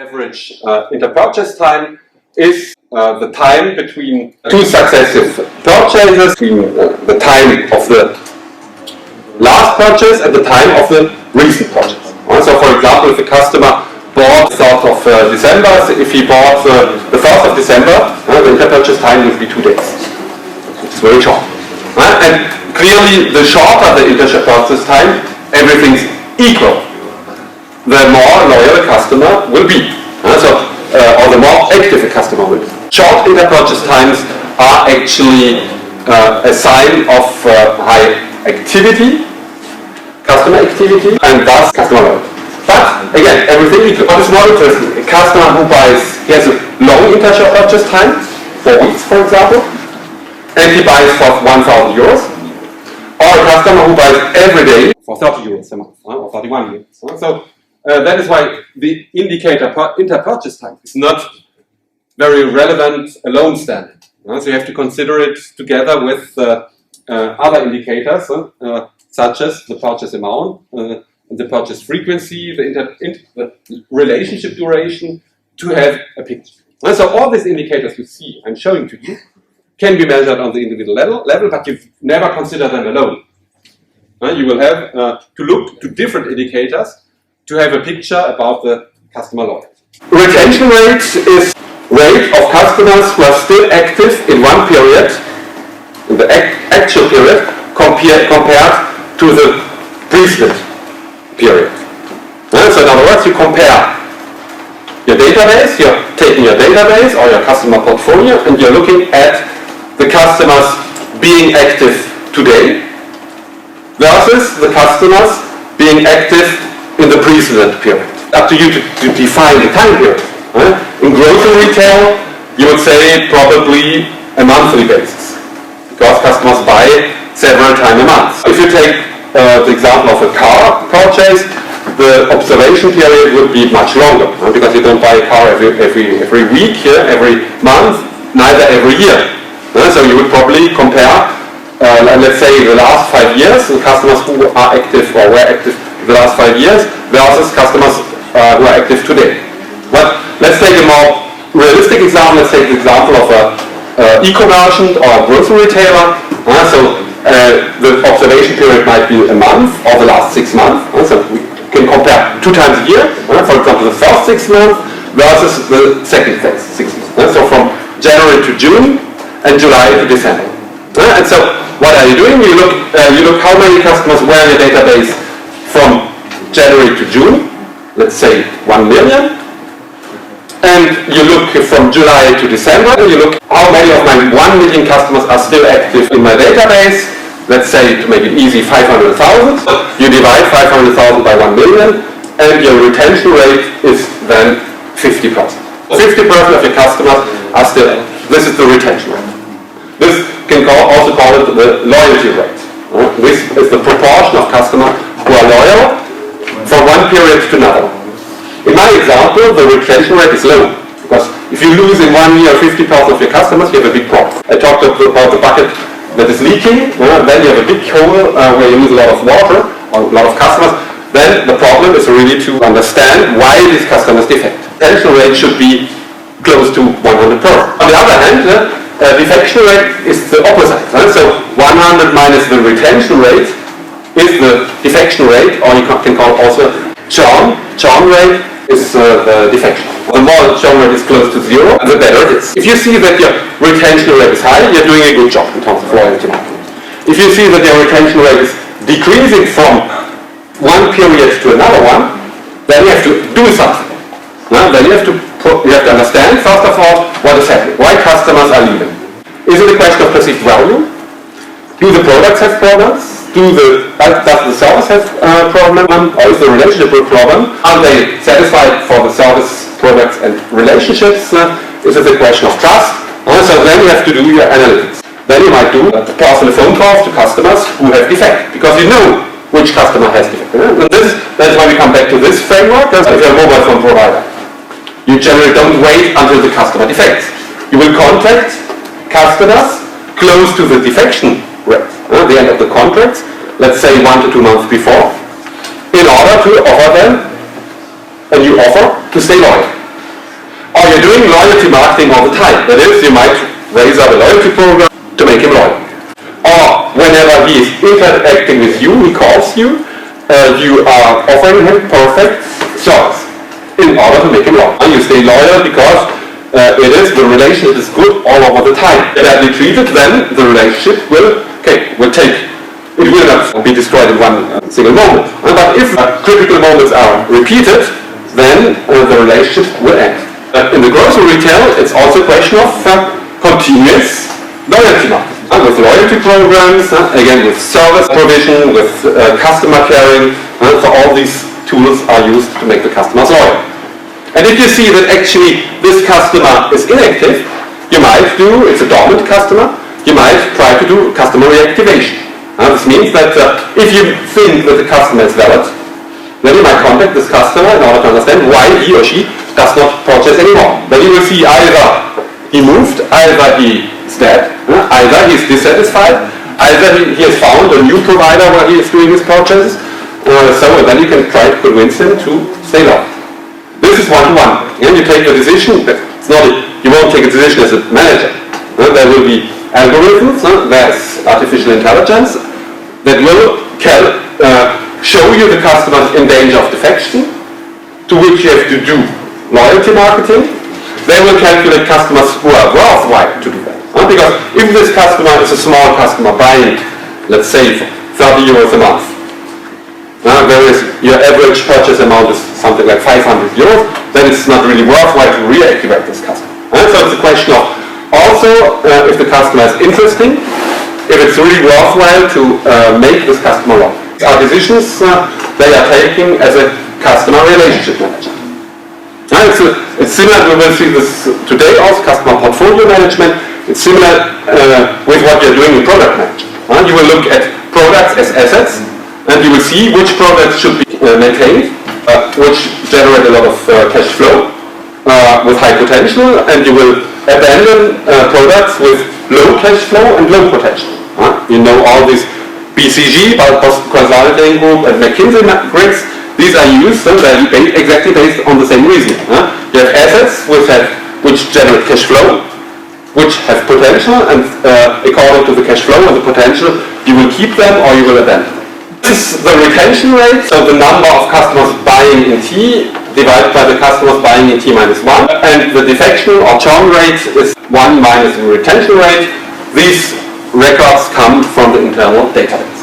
average inter-purchase time is the time between two successive purchases, between the time of the last purchase and the time of the recent purchase. So for example, if the customer bought the 3rd of December, so if he bought the 1st of December, the inter-purchase time would be 2 days. It's very short. And clearly, the shorter the inter-purchase time, everything's equal, the more loyal a customer will be. Or the more active a customer will be. Short inter-purchase times are actually a sign of high activity, customer activity, and thus customer loyalty. But again, everything equal. What is more interesting, a customer who buys, he has a long inter-purchase time, 4 weeks for example, and he buys for 1,000 euros, or a customer who buys every day for 30 euros a month, or 31 euros. So that is why the indicator inter-purchase time is not very relevant alone standing. So you have to consider it together with other indicators, such as the purchase amount, the purchase frequency, the relationship duration, to have a picture. So all these indicators you see, I'm showing to you, can be measured on the individual level, but you never consider them alone. You will have to look to different indicators to have a picture about the customer loyalty. Retention rate is rate of customers who are still active in one period, in the actual period, compared to the precedent period. So in other words, you compare your database, you're taking your database or your customer portfolio and you're looking at the customers being active today versus the customers being active in the precedent period. Up to you to define the time period. In grocery retail, you would say probably a monthly basis, because customers buy several times a month. If you take the example of a car purchase, the observation period would be much longer, because you don't buy a car every week, every month, neither every year. So you would probably compare, let's say, the last 5 years, the customers who are active or were active the last 5 years versus customers who are active today. But let's take a more realistic example. Let's take the example of an e-commerce or a grocery retailer. The observation period might be a month or the last 6 months. So we can compare 2 times a year. For example, the first 6 months versus the second 6 months. So from January to June and July to December. And so what are you doing? You look how many customers were in your database from January to June, let's say 1 million. And you look from July to December, and you look how many of my 1 million customers are still active in my database. Let's say, to make it easy, 500,000. You divide 500,000 by 1 million, and your retention rate is then 50%. 50% of your customers are still active. This is the retention rate. This can also call it the loyalty rate. This is the proportion of customers who are loyal from one period to another. In my example, the retention rate is low, because if you lose in 1 year 50% of your customers, you have a big problem. I talked about the bucket that is leaking, then you have a big hole where you lose a lot of water, or a lot of customers. Then the problem is really to understand why these customers defect. Retention rate should be close to 100%. On the other hand, defection rate is the opposite. So 100 minus the retention rate is the defection rate, or you can call it also churn. Churn rate is the defection. The more churn rate is close to 0, the better it is. If you see that your retention rate is high, you're doing a good job in terms of loyalty marketing. If you see that your retention rate is decreasing from one period to another one, then you have to do something. Then you have to understand, first of all, what is happening, why customers are leaving. Is it a question of perceived value? Do the products have problems? Does the service have a problem, or is the relationship a problem? Are they satisfied for the service, products, and relationships? Is it a question of trust? So then you have to do your analytics. Then you might do personal phone calls to customers who have defect, because you know which customer has defect. And that's why we come back to this framework. If you're a mobile phone provider, you generally don't wait until the customer defects. You will contact customers close to the defection rate, the end of the contract, let's say 1 to 2 months before, in order to offer them a new offer to stay loyal. doing loyalty marketing all the time. That is, you might raise up a loyalty program to make him loyal. Or whenever he is interacting with you, he calls you, you are offering him perfect service in order to make him loyal. And you stay loyal because the relationship is good all over the time. If badly treated, then the relationship will not be destroyed in one single moment. But if critical moments are repeated, then the relationship will end. In the grocery retail, it's also a question of continuous loyalty marketing. With loyalty programs, again with service provision, with customer caring, so all these tools are used to make the customers loyal. And if you see that actually this customer is inactive, you might it's a dormant customer, you might try to do customer reactivation. This means that if you think that the customer is valid, then you might contact this customer in order to understand why he or she does not purchase anymore. Then you will see either he moved, either he is dead, either he is dissatisfied, either he has found a new provider where he is doing his purchases, so then you can try to convince him to stay loyal. This is one-to-one. And you take a decision, you won't take a decision as a manager. There will be algorithms, there's artificial intelligence that will show you the customers in danger of defection, to which you have to do loyalty marketing. They will calculate customers who are worthwhile to do that. Because if this customer is a small customer buying, let's say, 30 euros a month, whereas your average purchase amount is something like 500 euros, then it's not really worthwhile to reactivate this customer. So it's a question of also if the customer is interesting, if it's really worthwhile to make this customer loyal. Our decisions they are taking as a customer relationship manager. It's similar, we will see this today also, customer portfolio management. It's similar with what you're doing in product management. You will look at products as assets, and you will see which products should be maintained, which generate a lot of cash flow with high potential, and you will abandon products with low cash flow and low potential. You know all these BCG, Boston Consulting Group, and McKinsey grids. These are used exactly based on the same reason. You have assets which generate cash flow, which have potential, and according to the cash flow and the potential, you will keep them or you will abandon them. This is the retention rate, so the number of customers buying in T divided by the customers buying in T minus 1, and the defection or churn rate is 1 minus the retention rate. These records come from the internal database.